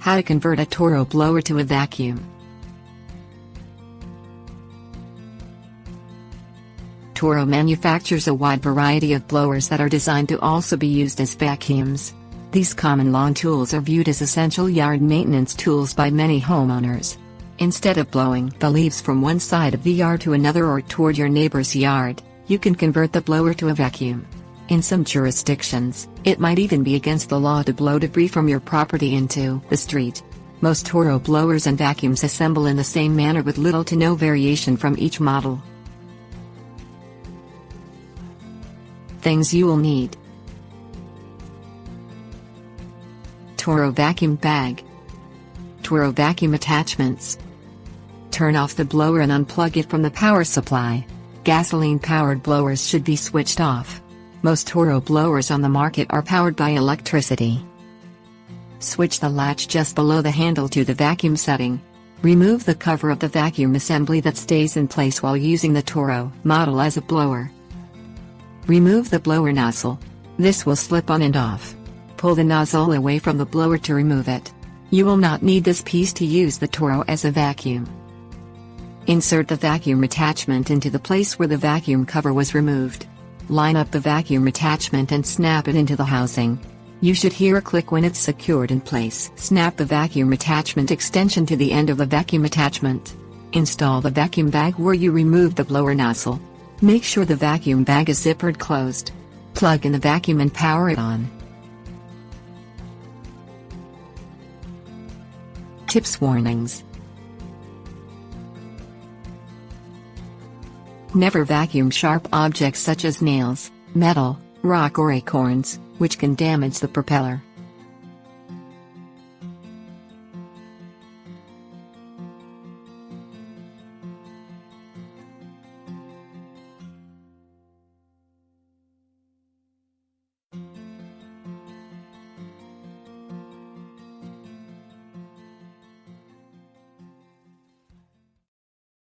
How to convert a Toro blower to a vacuum. Toro manufactures a wide variety of blowers that are designed to also be used as vacuums. These common lawn tools are viewed as essential yard maintenance tools by many homeowners. Instead of blowing the leaves from one side of the yard to another or toward your neighbor's yard, you can convert the blower to a vacuum. In some jurisdictions, it might even be against the law to blow debris from your property into the street. Most Toro blowers and vacuums assemble in the same manner with little to no variation from each model. Things you will need: Toro vacuum bag, Toro vacuum attachments. Turn off the blower and unplug it from the power supply. Gasoline-powered blowers should be switched off. Most Toro blowers on the market are powered by electricity. Switch the latch just below the handle to the vacuum setting. Remove the cover of the vacuum assembly that stays in place while using the Toro model as a blower. Remove the blower nozzle. This will slip on and off. Pull the nozzle away from the blower to remove it. You will not need this piece to use the Toro as a vacuum. Insert the vacuum attachment into the place where the vacuum cover was removed. Line up the vacuum attachment and snap it into the housing. You should hear a click when it's secured in place. Snap the vacuum attachment extension to the end of the vacuum attachment. Install the vacuum bag where you removed the blower nozzle. Make sure the vacuum bag is zippered closed. Plug in the vacuum and power it on. Tips: warnings. Never vacuum sharp objects such as nails, metal, rock or acorns, which can damage the propeller.